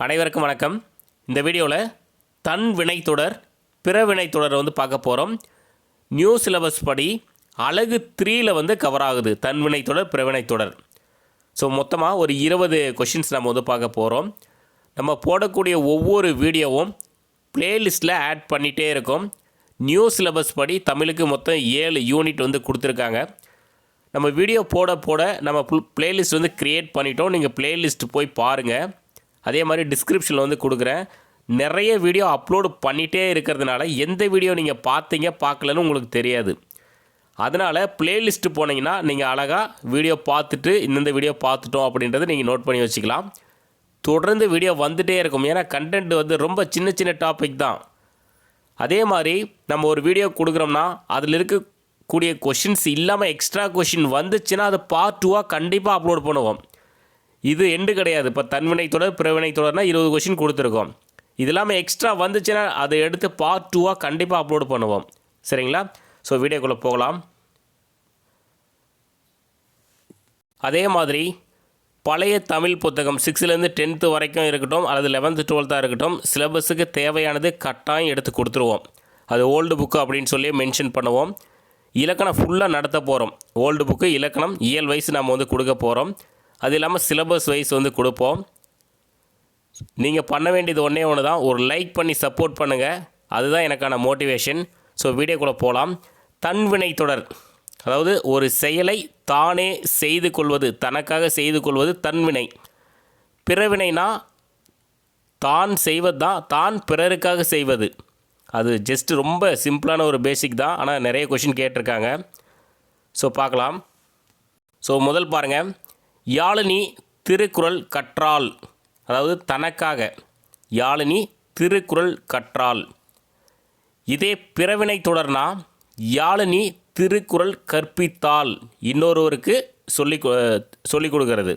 அனைவருக்கும் வணக்கம். இந்த வீடியோவில் தன் வினைத்தொடர் பிற வினைத்தொடரை பார்க்க போகிறோம். நியூ சிலபஸ் படி அலகு 3ல் கவர் ஆகுது தன் வினைத்தொடர் பிற வினைத்தொடர். ஸோ மொத்தமாக ஒரு 20 கொஷின்ஸ் நம்ம பார்க்க போகிறோம். நம்ம போடக்கூடிய ஒவ்வொரு வீடியோவும் பிளேலிஸ்ட்டில் ஆட் பண்ணிகிட்டே இருக்கோம். நியூ சிலபஸ் படி தமிழுக்கு மொத்தம் 7 யூனிட் கொடுத்துருக்காங்க. நம்ம வீடியோ போட நம்ம பிளேலிஸ்ட் க்ரியேட் பண்ணிட்டோம். நீங்கள் பிளேலிஸ்ட் போய் பாருங்கள். அதே மாதிரி டிஸ்கிரிப்ஷனில் கொடுக்குறேன். நிறைய வீடியோ அப்லோடு பண்ணிகிட்டே இருக்கிறதுனால எந்த வீடியோ நீங்கள் பார்த்தீங்க பார்க்கலன்னு உங்களுக்கு தெரியாது. அதனால் பிளேலிஸ்ட்டு போனீங்கன்னா நீங்கள் அழகாக வீடியோ பார்த்துட்டு இந்தந்த வீடியோ பார்த்துட்டோம் அப்படின்றத நீங்கள் நோட் பண்ணி வச்சுக்கலாம். தொடர்ந்து வீடியோ வந்துகிட்டே இருக்கும். ஏன்னா கண்டென்ட் ரொம்ப சின்ன சின்ன டாபிக் தான். அதே மாதிரி நம்ம ஒரு வீடியோ கொடுக்குறோம்னா அதில் இருக்கக்கூடிய கொஷின்ஸ் இல்லாமல் எக்ஸ்ட்ரா கொஷின் வந்துச்சுன்னா அதை பார்ட் 2ஆக கண்டிப்பாக அப்லோட் பண்ணுவோம். இது எண்டு கிடையாது. இப்போ தன்வினைத்தொடர் பிறவினைத்தொடர்னா 20 கொஷின் கொடுத்துருக்கோம். இது இல்லாமல் எக்ஸ்ட்ரா வந்துச்சுன்னா அதை எடுத்து பார்ட் 2ஆக கண்டிப்பாக அப்லோட் பண்ணுவோம். சரிங்களா? ஸோ வீடியோக்குள்ளே போகலாம். அதே மாதிரி பழைய தமிழ் புத்தகம் 6லேருந்து 10th வரைக்கும் இருக்கட்டும் அல்லது 11th 12th இருக்கட்டும், சிலபஸுக்கு தேவையானது கட்டாயம் எடுத்து கொடுத்துருவோம். அது ஓல்டு புக்கு அப்படின்னு சொல்லி மென்ஷன் பண்ணுவோம். இலக்கணம் ஃபுல்லாக நடத்த போகிறோம். ஓல்டு புக்கு இலக்கணம் இயல் வயசு நம்ம கொடுக்க போகிறோம். அது இல்லாமல் சிலபஸ் வைஸ் கொடுப்போம். நீங்கள் பண்ண வேண்டியது ஒன்றே ஒன்று தான், ஒரு லைக் பண்ணி சப்போர்ட் பண்ணுங்கள். அதுதான் எனக்கான மோட்டிவேஷன். ஸோ வீடியோக்குள்ளே போகலாம். தன்வினைத்தொடர், அதாவது ஒரு செயலை தானே செய்து கொள்வது, தனக்காக செய்து கொள்வது தன்வினை. பிறவினைனா தான் செய்வது தான், தான் பிறருக்காக செய்வது. அது ஜஸ்ட் ரொம்ப சிம்பிளான ஒரு பேசிக் தான். ஆனால் நிறைய கொஷின் கேட்டிருக்காங்க. ஸோ பார்க்கலாம். ஸோ முதல் பாருங்கள், யாழினி திருக்குறள் கற்றாள், அதாவது தனக்காக யாழினி திருக்குறள் கற்றாள். இதே பிறவினை தொடர்னா யாழினி திருக்குறள் கற்பித்தாள், இன்னொருவருக்கு சொல்லிக் கொடுக்கறது.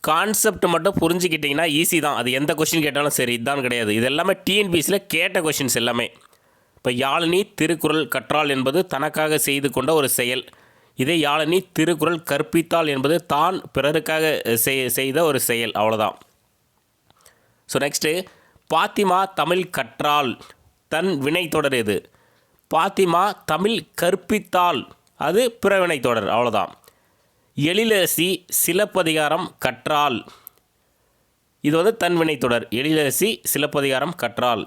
கான்செப்ட் மட்டும் புரிஞ்சுக்கிட்டிங்கன்னா ஈஸி தான். அது எந்த கொஷின் கேட்டாலும் சரி, இதுதான் கிடையாது. இது எல்லாமே டிஎன்பிசியில் கேட்ட கொஷின்ஸ் எல்லாமே. இப்போ யாழினி திருக்குறள் கற்றாள் என்பது தனக்காக செய்து கொண்ட ஒரு செயல். இதே யாழினி திருக்குறள் கற்பித்தாள் என்பது தான் பிறருக்காக செய்த ஒரு செயல். அவ்வளோதான். ஸோ நெக்ஸ்ட்டு, பாத்திமா தமிழ் கற்றாள், தன் வினைத்தொடர் எது? பாத்திமா தமிழ் கற்பித்தாள், அது பிறவினைத்தொடர். அவ்வளோதான். எழிலரசி சிலப்பதிகாரம் கற்றாள், இது தன் வினைத்தொடர். எழிலரசி சிலப்பதிகாரம் கற்றாள்.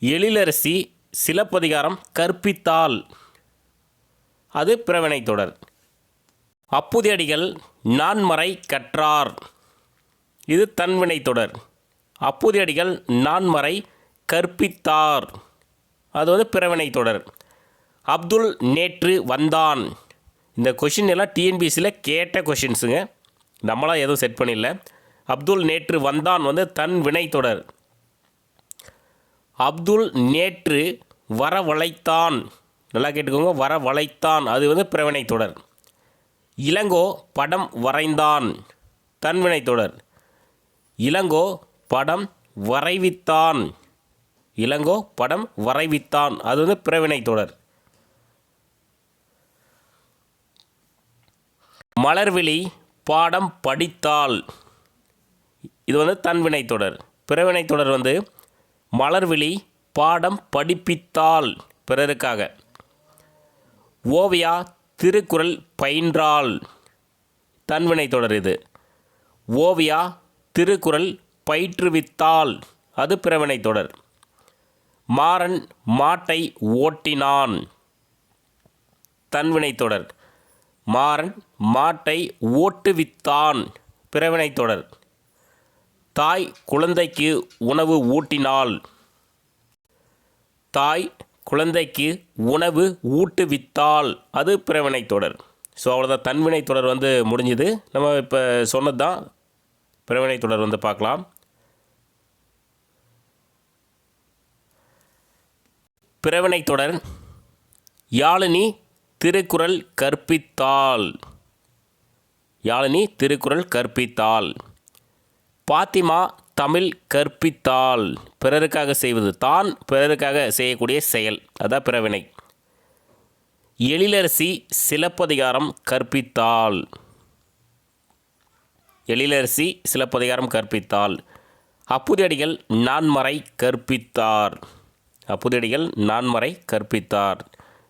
எழிலரசி சிலப்பதிகாரம் கற்பித்தாள், அது பிறவினைத்தொடர். அப்புதியடிகள் நான்மறை கற்றார், இது தன்வினைத்தொடர். அப்புதியடிகள் நான்மறை கற்பித்தார், அது பிறவினைத்தொடர். அப்துல் நேற்று வந்தான், இந்த கொஷின் எல்லாம் டிஎன்பிசியில் கேட்ட கொஷின்ஸுங்க, நம்மளாம் எதுவும் செட் பண்ணிடல. அப்துல் நேற்று வந்தான் தன் வினைத்தொடர். அப்துல் நேற்று வரவழைத்தான், நல்லா கேட்டுக்கோங்க, வரவழைத்தான், அது பிறவினைத்தொடர். இளங்கோ படம் வரைந்தான், தன்வினைத்தொடர். இளங்கோ படம் வரைவித்தான், இளங்கோ படம் வரைவித்தான், அது பிறவினைத்தொடர். மலர்விழி பாடம் படித்தாள், இது தன்வினைத்தொடர். பிறவினைத்தொடர் மலர்விழி பாடம் படிப்பித்தாள், பிறருக்காக. ஓவியா திருக்குறள் பயின்றாள், தன்வினைத்தொடர் இது. ஓவியா திருக்குறள் பயிற்றுவித்தாள், அது பிறவினைத்தொடர். மாறன் மாட்டை ஓட்டினான், தன்வினைத்தொடர். மாறன் மாட்டை ஓட்டுவித்தான், பிறவினைத்தொடர். தாய் குழந்தைக்கு உணவு ஊட்டினாள், தாய் குழந்தைக்கு உணவு ஊட்டுவித்தாள், அது பிறவினைத்தொடர். ஸோ அவ்வளோதான். தன்வினைத்தொடர் முடிஞ்சுது. நம்ம இப்போ சொன்னது தான் பிறவினைத்தொடர் பார்க்கலாம். பிறவினைத்தொடர், யாழினி திருக்குறள் கற்பித்தாள், யாழினி திருக்குறள் கற்பித்தாள். பாத்திமா தமிழ் கற்பித்தாள், பிறருக்காக செய்வது, தான் பிறருக்காக செய்யக்கூடிய செயல், அதான் பிறவினை. எழிலரசி சிலப்பதிகாரம் கற்பித்தாள், எழிலரசி சிலப்பதிகாரம் கற்பித்தாள். அப்புதியடிகள் நான்மறை கற்பித்தார். அப்புதியடிகள் நான்மறை கற்பித்தார்.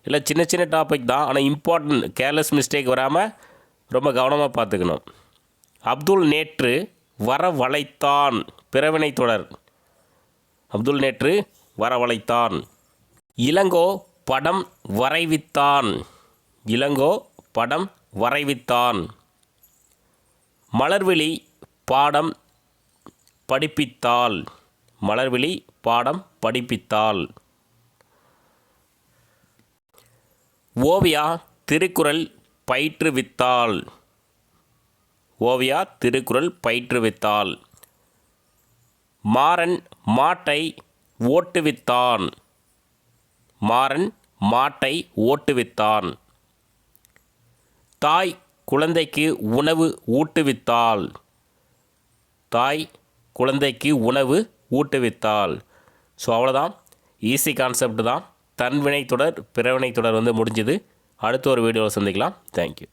இல்லை சின்ன சின்ன டாபிக் தான், ஆனால் இம்பார்ட்டன்ட், கேர்லெஸ் மிஸ்டேக் வராமல் ரொம்ப கவனமாக பார்த்துக்கணும். அப்துல் நேற்று வரவழைத்தான். பிறவினை தொடர். அப்துல் நேற்று வரவழைத்தான். இளங்கோ படம் வரைவித்தான். இளங்கோ படம் வரைவித்தான். மலர்விழி பாடம் படிப்பித்தாள். மலர்விழி பாடம் படிப்பித்தாள். ஓவியா திருக்குறள் பயிற்றுவித்தாள். ஓவியா திருக்குறள் பயிற்றுவித்தாள். மாறன் மாட்டை ஓட்டுவித்தான். மாறன் மாட்டை ஓட்டுவித்தான். தாய் குழந்தைக்கு உணவு ஊட்டுவித்தாள். தாய் குழந்தைக்கு உணவு ஊட்டுவித்தாள். ஸோ அவ்வளோதான், ஈஸி கான்செப்ட் தான். தன்வினை தொடர் பிறவினை தொடர் வந்து முடிஞ்சுது. அடுத்த ஒரு வீடியோவில் சந்திக்கலாம். தேங்க்யூ.